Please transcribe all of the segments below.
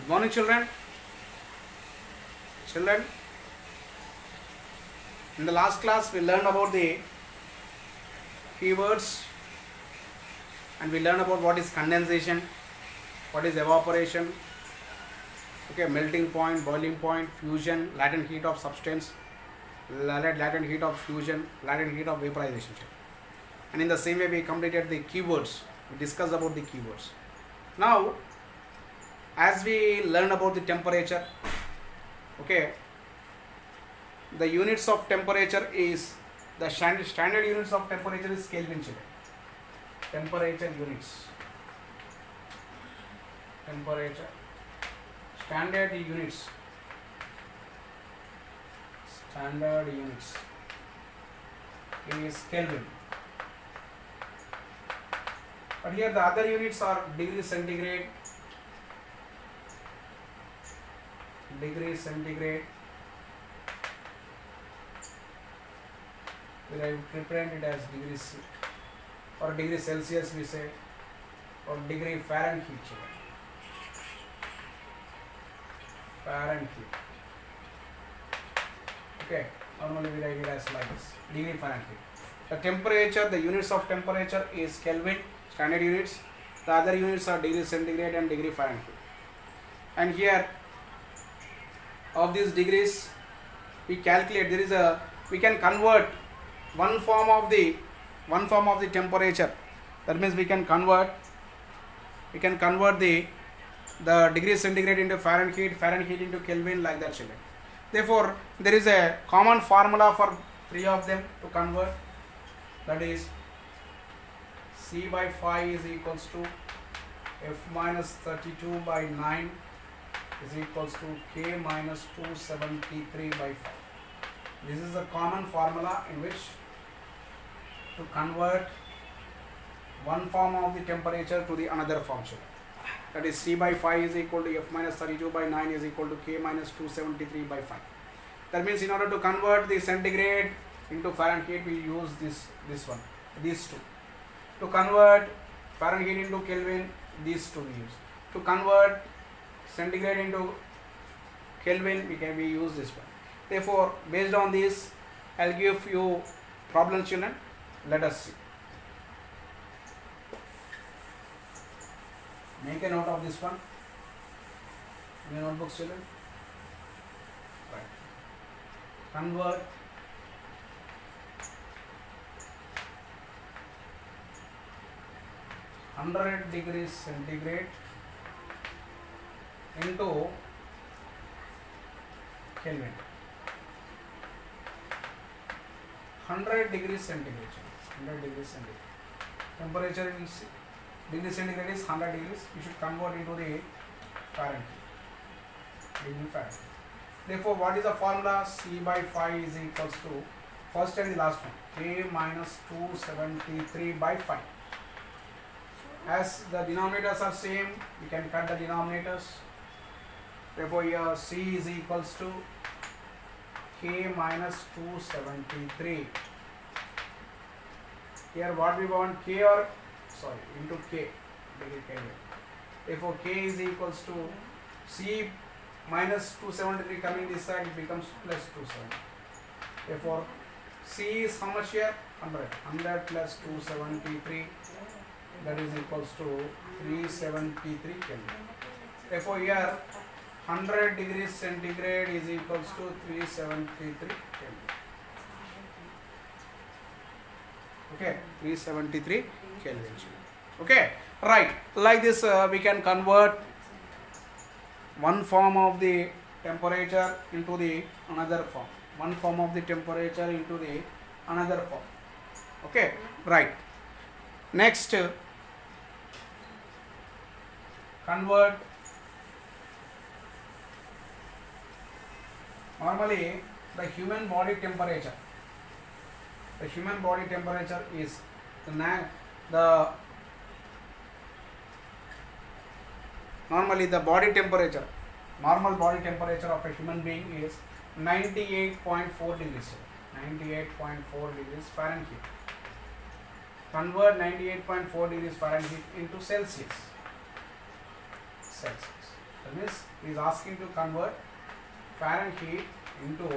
Good morning, children. Children, in the last class we learned about the keywords and we learned about what is condensation, what is evaporation, okay, melting point, boiling point, fusion, latent heat of substance, latent heat of fusion, latent heat of vaporization. And in the same way we completed the keywords, we discussed about the keywords. Now, as we learn about the temperature, okay, the units of temperature is the standard units of temperature is Kelvin. Temperature units, temperature standard units is Kelvin, but here the other units are degree centigrade, where I represent it as degree C, or degree Celsius we say, or degree Fahrenheit. Okay, normally we write it as like this, degree Fahrenheit. The temperature, the units of temperature is Kelvin, standard units. The other units are degree centigrade and degree Fahrenheit. And here, of these degrees, we calculate. We can convert one form of the temperature. That means we can convert the degree centigrade into Fahrenheit into Kelvin, like that, children. Therefore, there is a common formula for three of them to convert. That is C by 5 is equals to F minus 32 by 9 is equals to K minus 273 by 5. This is a common formula in which to convert one form of the temperature to the another form. That is C by 5 is equal to F minus 32 by 9 is equal to K minus 273 by 5. That means in order to convert the centigrade into Fahrenheit, we use these two. To convert Fahrenheit into Kelvin, these two we use. To convert centigrade into Kelvin, we use this one. Therefore, based on this, I'll give you problems, children. Let us see. Make a note of this one in your notebooks, children. Right. Convert (100 degrees centigrade) into Kelvin. 100 degrees centigrade. Temperature is degree centigrade is 100 degrees. You should convert into the Fahrenheit. Degree Fahrenheit. Therefore, what is the formula? C by 5 is equals to first and the last one, K minus 273 by 5. As the denominators are same, we can cut the denominators. Therefore, here C is equals to K minus 273. Here what we want, into K, Therefore, K is equals to C minus 273 coming this side, it becomes plus 270. Therefore, C is how much here? 100 plus 273, that is equals to 373 Kelvin. Therefore, here 100 degrees centigrade is equals to 373 Kelvin. Okay, 373 Kelvin. Okay, right. Like this, we can convert one form of the temperature into the another form. One form of the temperature into the another form. Okay, right. Next, convert. Normally, the human body temperature. The human body temperature is normally the body temperature, normal body temperature of a human being is 98.4 degrees. 98.4 degrees Fahrenheit. Convert 98.4 degrees Fahrenheit into Celsius. That means he is asking to convert Fahrenheit into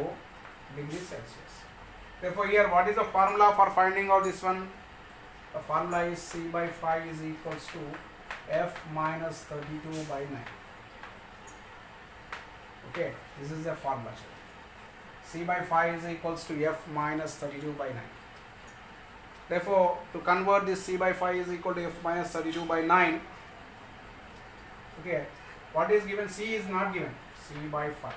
degrees Celsius. Therefore, here what is the formula for finding out this one? The formula is C by 5 is equals to F minus 32 by 9. Okay, this is the formula. C by 5 is equals to F minus 32 by 9. Therefore, to convert this C by 5 is equal to F minus 32 by 9. Okay, what is given? C is not given. C by 5.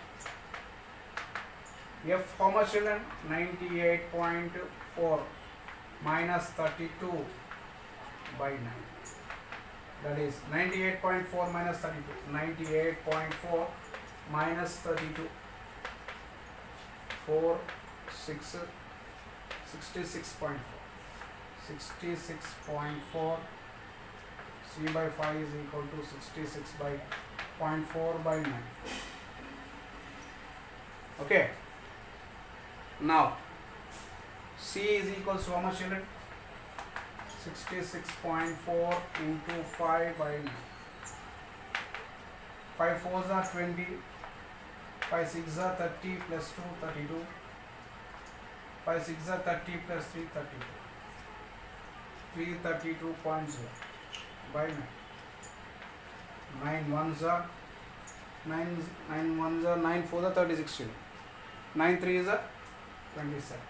F how much children? 98.4 minus 32 by 9. That is 98.4 minus 32. 98.4 minus 32. 66.4. 66.4. C by 5 is equal to 66 by 0.4 by 9. Okay. Now, C is equals to how much children? 66.4 into 5 by 9. 5 4s are 20. 5 6s are 30 plus 2 32. 5 6s are 30 plus 3 32. 332.0 by 9. 9 1s are 9 1s are 9 4s are 36 children. 9 3s are 27.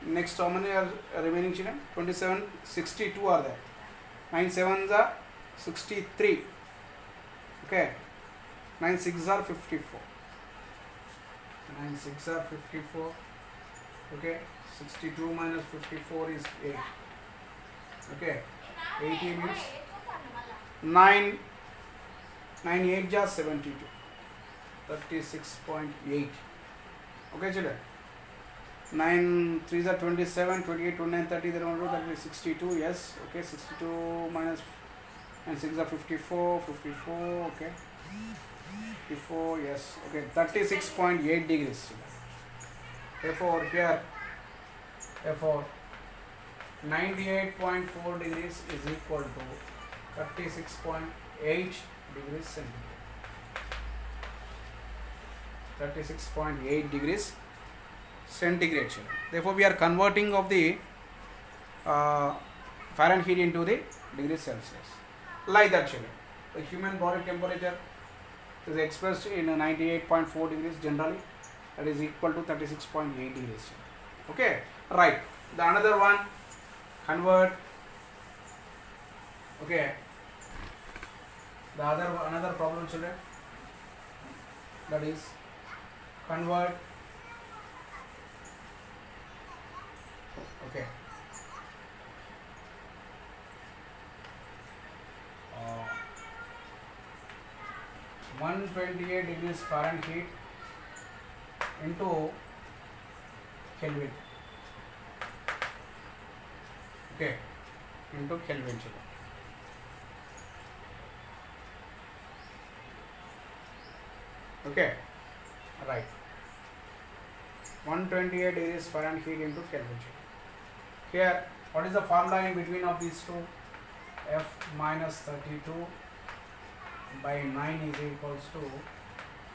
Next, how many are remaining children? 27, 62 are there. 9 7s are 63. Okay. 9 6s are 54. 9 6 are 54. Okay. 62 minus 54 is 8. Okay. 80 means 9 8 just 72. 36.8. Okay, children. 9 3s are 27, 28, 29, 30, then that will be 62. Yes. Okay. 62 minus and 6 are 54. 54. Okay. 54. Yes. Okay. 36.8 degrees. Therefore, here, therefore, 98.4 degrees is equal to 36.8 degrees centigrade. 36.8 degrees centigrade. Therefore, we are converting of the Fahrenheit into the degrees Celsius. Like that, children. The human body temperature is expressed in 98.4 degrees generally. That is equal to 36.8 degrees. Okay. Right. The another one, convert. Okay. The another problem, children. That is convert. Okay. 128 degrees Fahrenheit into Kelvin. Okay. Into Kelvin. Okay. Right. 128 degrees Fahrenheit into Kelvin. Here, what is the formula in between of these two? F minus 32 by 9 is equals to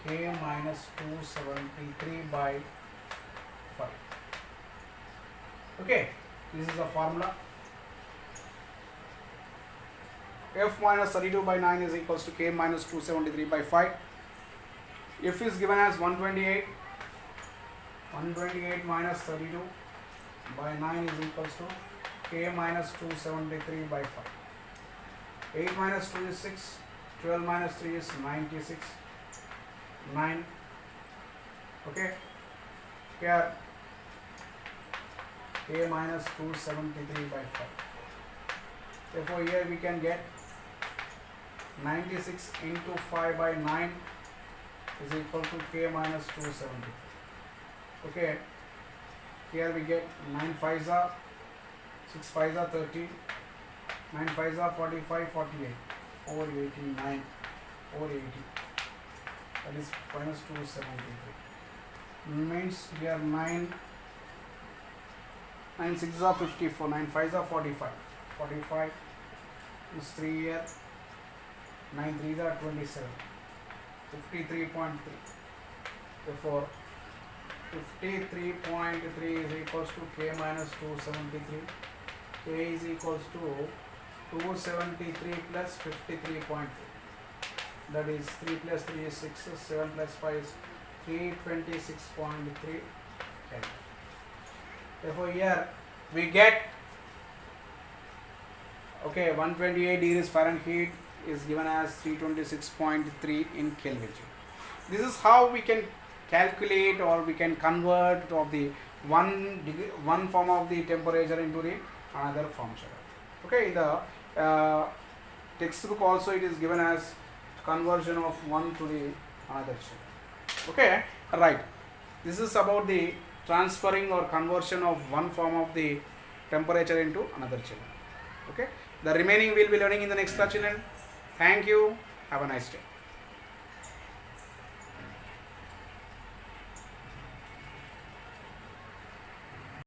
K minus 273 by 5. Okay, this is the formula. F minus 32 by 9 is equals to K minus 273 by 5. F is given as 128. 128 minus 32 by 9 is equals to K minus 273 by 5. 8 minus 2 is 6. 12 minus 3 is 96. 9. Okay. Here K minus 273 by 5. Therefore, here we can get 96 into 5 by 9 is equal to K minus 270. Okay. Here we get 9 5s are 6 5s are 30. 9 5s are 45, 48. 489, 480. That is minus 273. Means here 9 6s are 54. 9 5s are 45. 45 is 3 here. 9 3s are 27. 53.3. Therefore, 53.3 is equals to k minus 273. K is equals to 273 plus 53.3. That is 3 plus 3 is 6, 7 plus 5 is 326.3 Kelvin. Therefore, here we get 128 degrees Fahrenheit is given as 326.3 in Kelvin. This is how we can calculate or we can convert of the one form of the temperature into the another form. Okay, in the textbook also it is given as conversion of one to the another. Okay, right. This is about the transferring or conversion of one form of the temperature into another children. Okay, the remaining we will be learning in the next class, children. Thank you. Have a nice day.